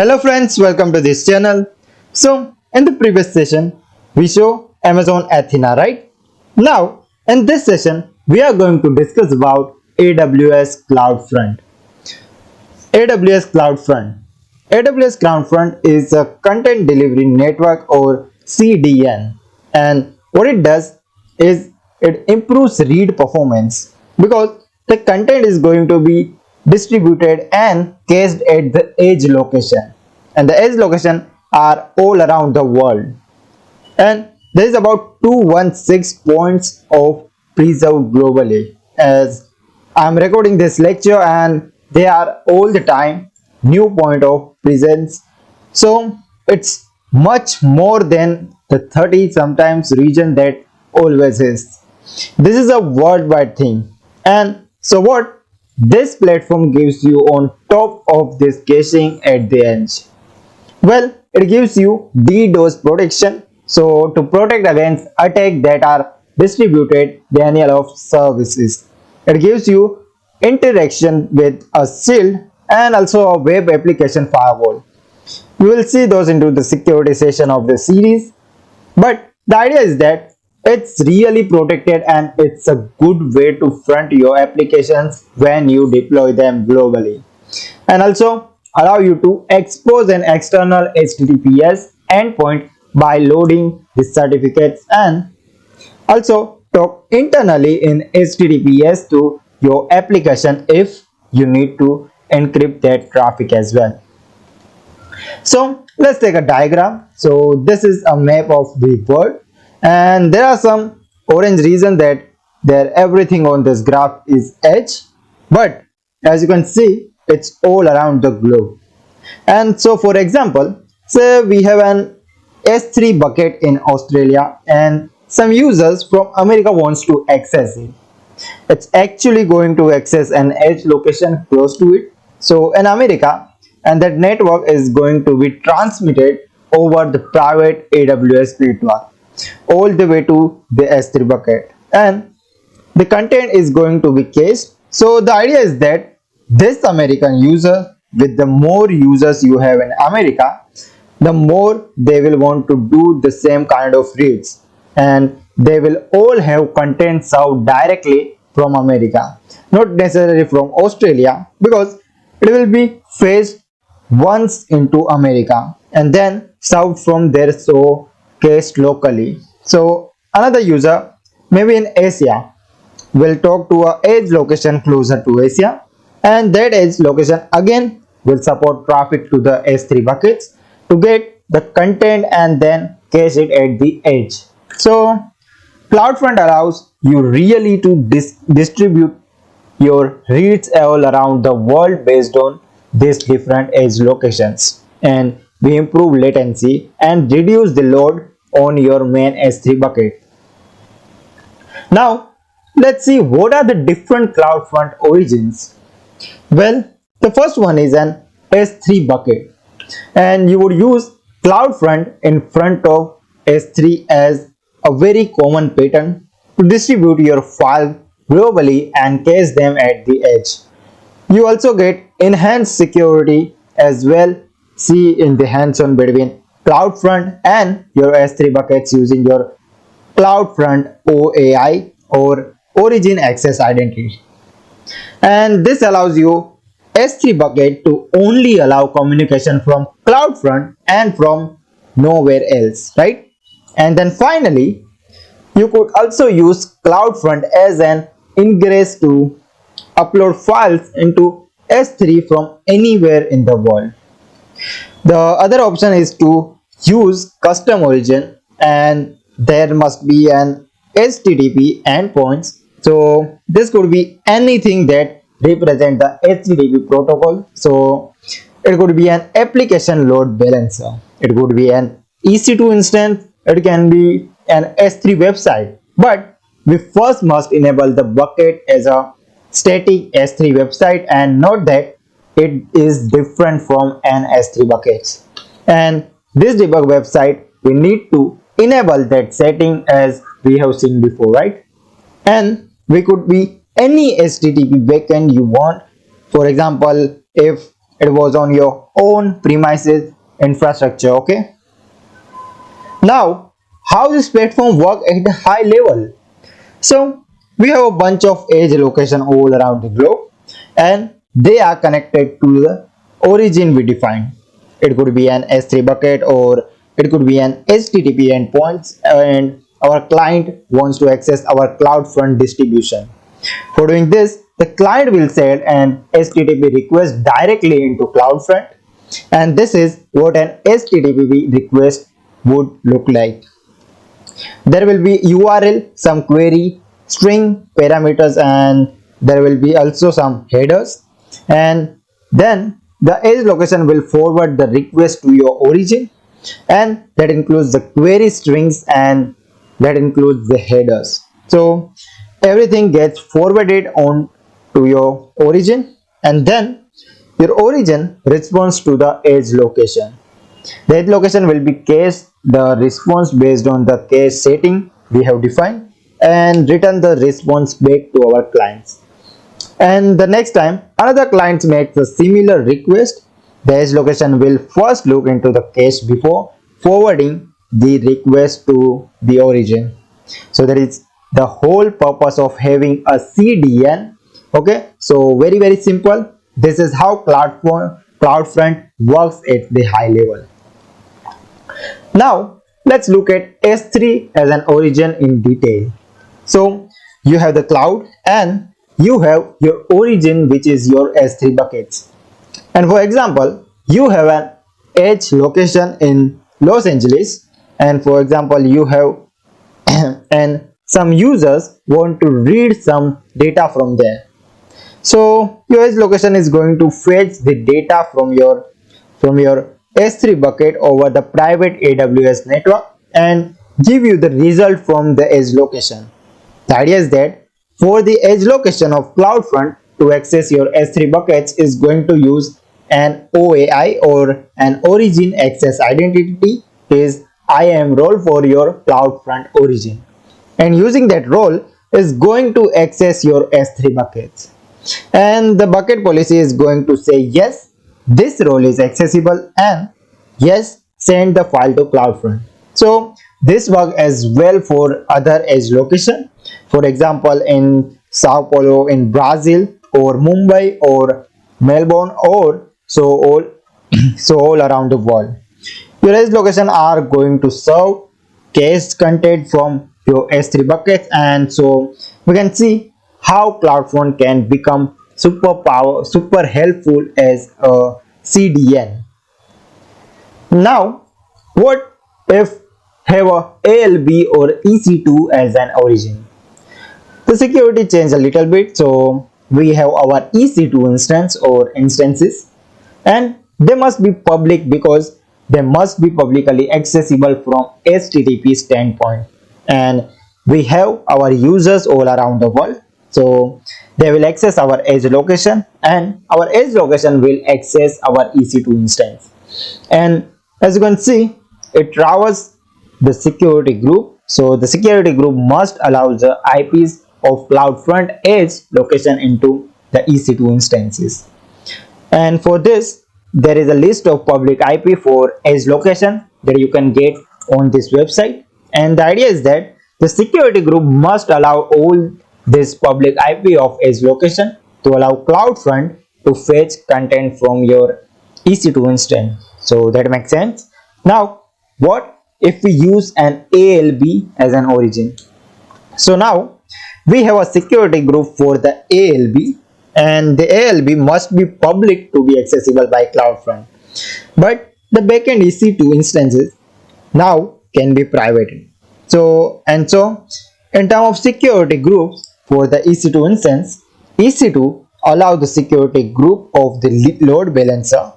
Hello friends, welcome to this channel. So in the previous session we show Amazon Athena, right? Now in this session we are going to discuss about AWS CloudFront. AWS CloudFront. AWS CloudFront is a content delivery network or CDN, and what it does is it improves read performance because the content is going to be distributed and cached at the edge location, and the edge location are all around the world, and there is about 216 points of preserved globally. As I am recording this lecture, and they are all the time new point of presence, so it's much more than the 30 sometimes region that always is. This is a worldwide thing, and so what this platform gives you on top of this caching at the edge? Well, it gives you DDoS protection, so to protect against attacks that are distributed denial of services. It gives you interaction with a shield and also a web application firewall. We will see those into the security session of the series, but the idea is that it's really protected and it's a good way to front your applications when you deploy them globally, and also allow you to expose an external HTTPS endpoint by loading the certificates, and also talk internally in HTTPS to your application if you need to encrypt that traffic as well. So let's take a diagram. So this is a map of the world, and there are some orange reason that everything on this graph is edge, but as you can see it's all around the globe. And so for example, say we have an S3 bucket in Australia and some users from America wants to access it. It's actually going to access an edge location close to it, so in America, and that network is going to be transmitted over the private AWS network all the way to the S3 bucket, and the content is going to be cached. So the idea is that this American user, with the more users you have in America, the more they will want to do the same kind of reads, and they will all have content served directly from America, not necessarily from Australia, because it will be fetched once into America and then served from there, so cached locally. So another user maybe in Asia will talk to a edge location closer to Asia, and that edge location again will support traffic to the S3 buckets to get the content and then cache it at the edge. So CloudFront allows you really to distribute your reads all around the world based on these different edge locations, and we improve latency and reduce the load on your main S3 bucket. Now let's see what are the different CloudFront origins. Well, the first one is an S3 bucket, and you would use CloudFront in front of S3 as a very common pattern to distribute your files globally and cache them at the edge. You also get enhanced security as well. See in the hands-on between CloudFront and your S3 buckets using your CloudFront OAI or Origin Access Identity, and this allows you S3 bucket to only allow communication from CloudFront and from nowhere else, right? And then finally, you could also use CloudFront as an ingress to upload files into S3 from anywhere in the world. The other option is to use custom origin, and there must be an HTTP endpoints. So this could be anything that represent the HTTP protocol. So it could be an application load balancer, it could be an EC2 instance, it can be an S3 website, but we first must enable the bucket as a static S3 website and not that it is different from an S3 bucket. And this debug website, we need to enable that setting as we have seen before, right? And we could be any HTTP backend you want. For example, if it was on your own premises infrastructure. Okay. Now, how this platform work at a high level? So we have a bunch of edge location all around the globe, and they are connected to the origin we defined. It could be an S3 bucket, or it could be an HTTP endpoints, and our client wants to access our CloudFront distribution. For doing this, the client will send an HTTP request directly into CloudFront, and this is what an HTTP request would look like. There will be URL, some query, string parameters, and there will be also some headers, and then the edge location will forward the request to your origin, and that includes the query strings and that includes the headers. So everything gets forwarded on to your origin, and then your origin responds to the edge location. The edge location will be cached the response based on the cache setting we have defined and return the response back to our clients. And the next time another client makes a similar request, the edge location will first look into the cache before forwarding the request to the origin. So that is the whole purpose of having a CDN. Okay, so very simple. This is how CloudFront works at the high level. Now let's look at S3 as an origin in detail. So you have the cloud and you have your origin, which is your S3 buckets. And for example, you have an edge location in Los Angeles, and for example you have and some users want to read some data from there. So your edge location is going to fetch the data from your S3 bucket over the private AWS network and give you the result from the edge location. The idea is that for the edge location of CloudFront to access your S3 buckets is going to use an OAI, or an origin access identity, is IAM role for your CloudFront origin, and using that role is going to access your S3 buckets, and the bucket policy is going to say yes, this role is accessible, and yes, send the file to CloudFront. So this works as well for other edge location, for example in Sao Paulo in Brazil, or Mumbai, or Melbourne, or so all around the world. Your edge location are going to serve cached content from your S3 buckets, and so we can see how CloudFront can become super helpful as a CDN. Now, what if have a ALB or EC2 as an origin? The security changed a little bit, so we have our EC2 instance or instances, and they must be public because they must be publicly accessible from HTTP standpoint, and we have our users all around the world, so they will access our edge location and our edge location will access our EC2 instance. And as you can see, it traverses the security group, so the security group must allow the IPs of CloudFront edge location into the EC2 instances. And for this, there is a list of public IP for edge location that you can get on this website, and the idea is that the security group must allow all this public IP of edge location to allow CloudFront to fetch content from your EC2 instance. So that makes sense. Now what if we use an ALB as an origin? So now we have a security group for the ALB, and the ALB must be public to be accessible by CloudFront, but the backend EC2 instances now can be private. So in terms of security groups for the EC2 instance, EC2 allow the security group of the load balancer.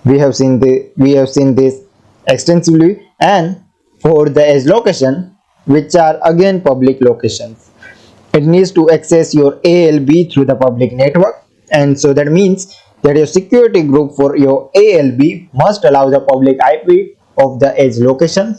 We have seen this extensively, and for the edge location, which are again public locations, it needs to access your ALB through the public network, and so that means that your security group for your ALB must allow the public IP of the edge location,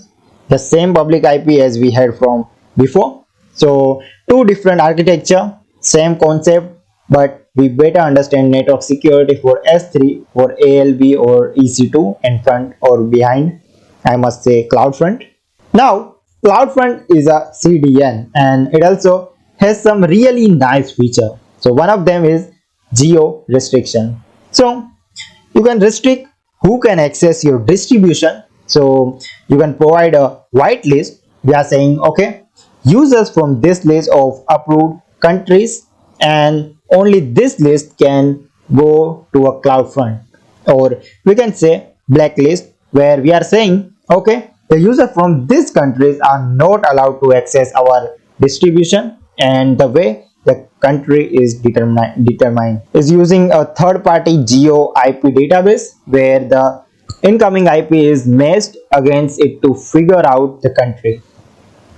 the same public IP as we had from before. So two different architecture, same concept, but we better understand network security for S3, for ALB or EC2 in front or behind, I must say CloudFront. Now, CloudFront is a CDN and it also has some really nice feature. So one of them is geo restriction. So you can restrict who can access your distribution. So you can provide a whitelist. We are saying, okay, users from this list of approved countries and only this list can go to a CloudFront. Or we can say blacklist, where we are saying, okay, the user from these countries are not allowed to access our distribution, and the way the country is determined is using a third-party geo IP database where the incoming IP is matched against it to figure out the country.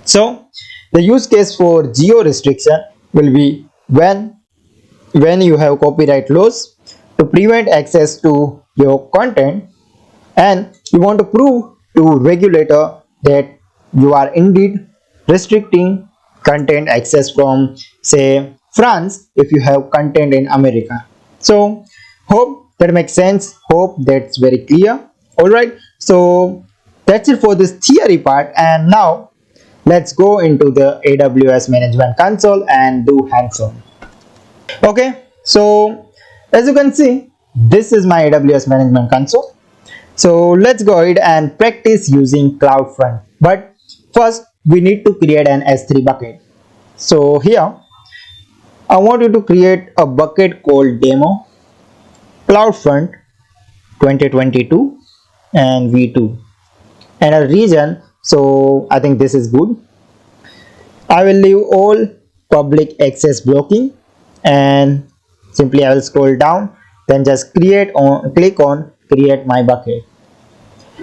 So the use case for geo restriction will be when you have copyright laws to prevent access to your content and you want to prove to regulator that you are indeed restricting content access from, say, France if you have content in America. So hope that makes sense, hope that's very clear. Alright, so that's it for this theory part, and now let's go into the AWS management console and do hands-on. Okay, so as you can see, this is my AWS management console. So let's go ahead and practice using CloudFront. But first, we need to create an S3 bucket. So here, I want you to create a bucket called demo CloudFront 2022 and v2 and a region. So I think this is good. I will leave all public access blocking and simply I will scroll down, then just click on create my bucket.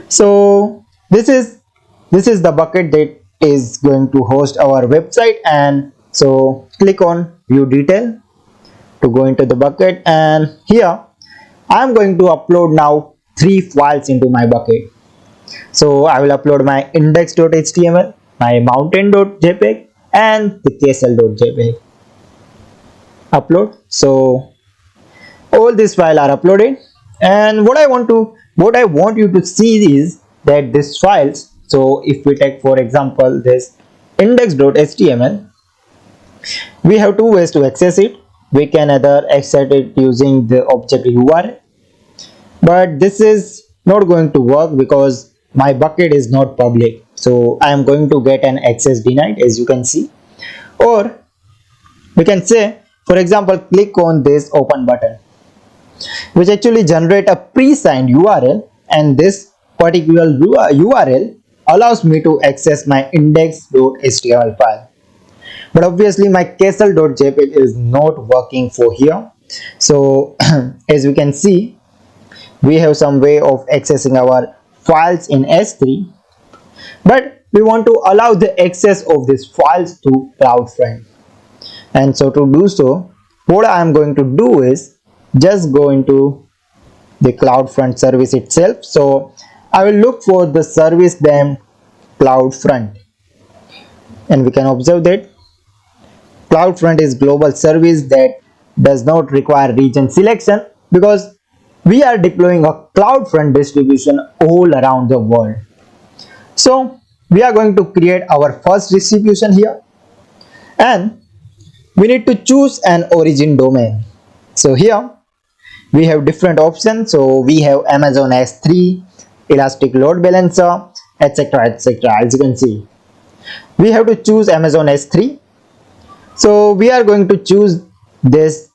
So this is the bucket that is going to host our website, and so click on view detail to go into the bucket, and here I am going to upload now 3 files into my bucket. So I will upload my index.html, my mountain.jpg and the castle.jpg. Upload. So all these files are uploaded, and what I want you to see is that these files, so if we take for example this index.html, we have 2 ways to access it. We can either access it using the object URL, but this is not going to work because my bucket is not public, so I am going to get an access denied, as you can see. Or we can say, for example, click on this open button, which actually generate a pre-signed URL, and this particular URL allows me to access my index.html file. But obviously my castle.jpg is not working for here. So as you can see, we have some way of accessing our files in S3, but we want to allow the access of these files to CloudFront. And so to do so, what I am going to do is just go into the CloudFront service itself. So I will look for the service named CloudFront, and we can observe that CloudFront is global service that does not require region selection because we are deploying a CloudFront distribution all around the world. So we are going to create our first distribution here, and we need to choose an origin domain. So here we have different options. So we have Amazon S3, Elastic Load Balancer, etc, etc. As you can see, we have to choose Amazon S3. So we are going to choose this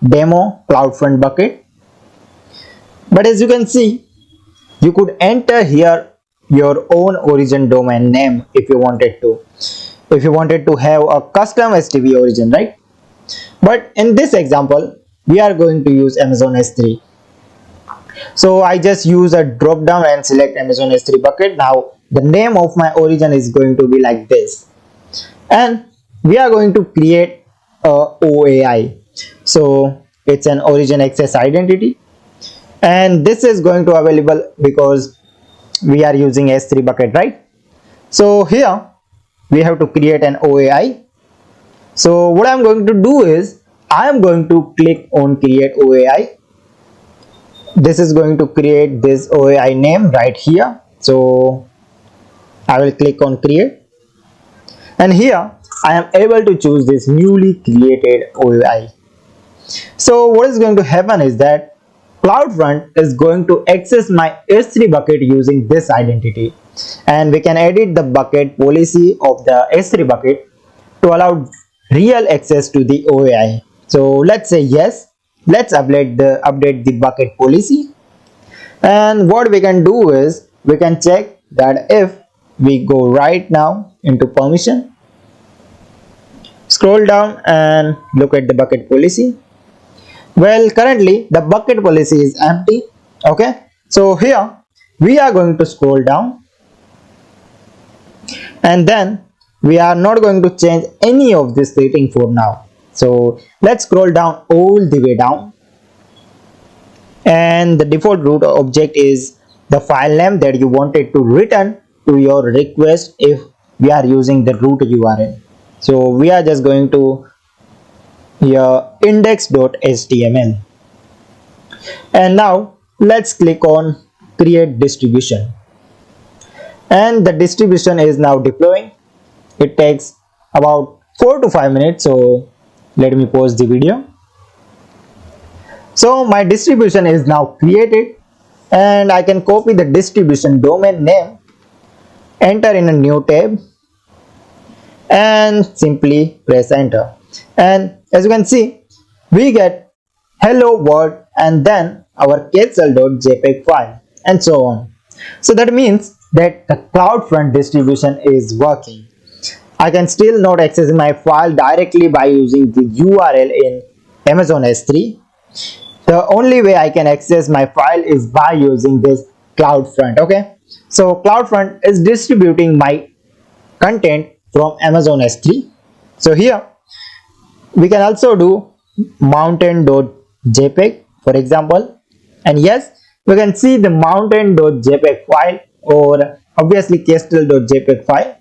demo CloudFront bucket, but as you can see, you could enter here your own origin domain name if you wanted to have a custom STB origin, right? But in this example, we are going to use Amazon S3. So I just use a drop down and select Amazon S3 bucket. Now the name of my origin is going to be like this, and we are going to create a OAI. So it's an origin access identity, and this is going to available because we are using S3 bucket, right? So here we have to create an OAI. So what I'm going to do is I am going to click on create OAI. This is going to create this OAI name right here. So I will click on create, and here I am able to choose this newly created OAI. So what is going to happen is that CloudFront is going to access my S3 bucket using this identity, and we can edit the bucket policy of the S3 bucket to allow real access to the OAI. So let's say yes. Let's update the bucket policy, and what we can do is we can check that if we go right now into permission, scroll down and look at the bucket policy. Well, currently the bucket policy is empty. Okay, so here we are going to scroll down, and then we are not going to change any of this setting for now. So let's scroll down all the way down, and the default root object is the file name that you wanted to return to your request if we are using the root URL. So we are just going to here index.html, and now let's click on create distribution, and the distribution is now deploying. It takes about 4 to 5 minutes, so let me pause the video. So my distribution is now created, and I can copy the distribution domain name, enter in a new tab, and simply press enter. And as you can see, we get hello world and then our castle.jpg file and so on. So that means that the CloudFront distribution is working. I can still not access my file directly by using the URL in Amazon S3. The only way I can access my file is by using this CloudFront. Okay, so CloudFront is distributing my content from Amazon S3. So here we can also do mountain.jpg for example, and yes, we can see the mountain.jpg file or obviously castle.jpg file.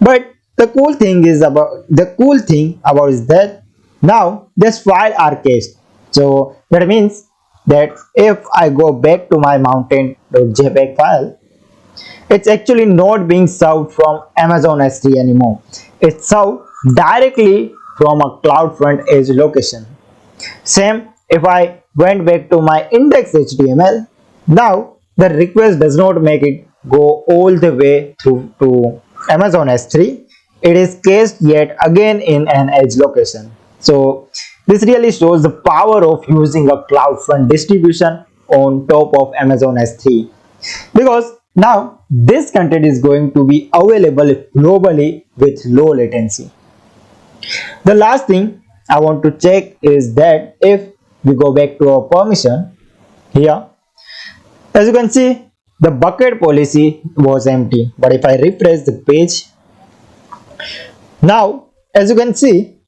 But the cool thing about is that now this file are cached. So that means that if I go back to my mountain.jpg file, it's actually not being served from Amazon S3 anymore. It's served directly from a CloudFront edge location. Same if I went back to my index.html, now the request does not make it go all the way through to Amazon S3. It is cached yet again in an edge location. So this really shows the power of using a CloudFront distribution on top of Amazon S3, because now this content is going to be available globally with low latency. The last thing I want to check is that if we go back to our permission here, as you can see the bucket policy was empty, but if I refresh the page, now as you can see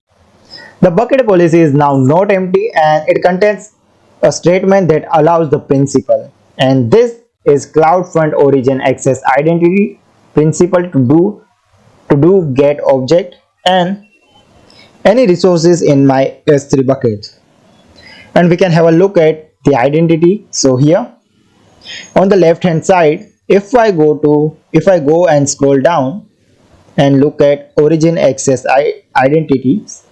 the bucket policy is now not empty, and it contains a statement that allows the principal, and this is CloudFront origin access identity principal to do get object and any resources in my S3 bucket. And we can have a look at the identity. So here on the left hand side, if I go and scroll down and look at origin access identities,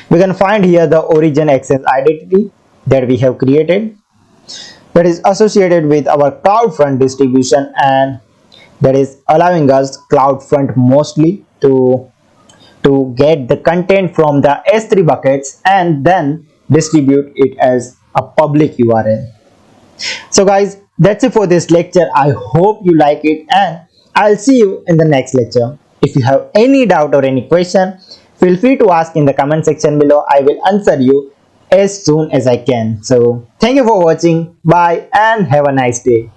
we can find here the origin access identity that we have created, that is associated with our CloudFront distribution, and that is allowing us CloudFront mostly to get the content from the S3 buckets and then distribute it as a public URL. So guys, that's it for this lecture. I hope you like it, and I'll see you in the next lecture. If you have any doubt or any question, feel free to ask in the comment section below. I will answer you as soon as I can. So thank you for watching. Bye and have a nice day.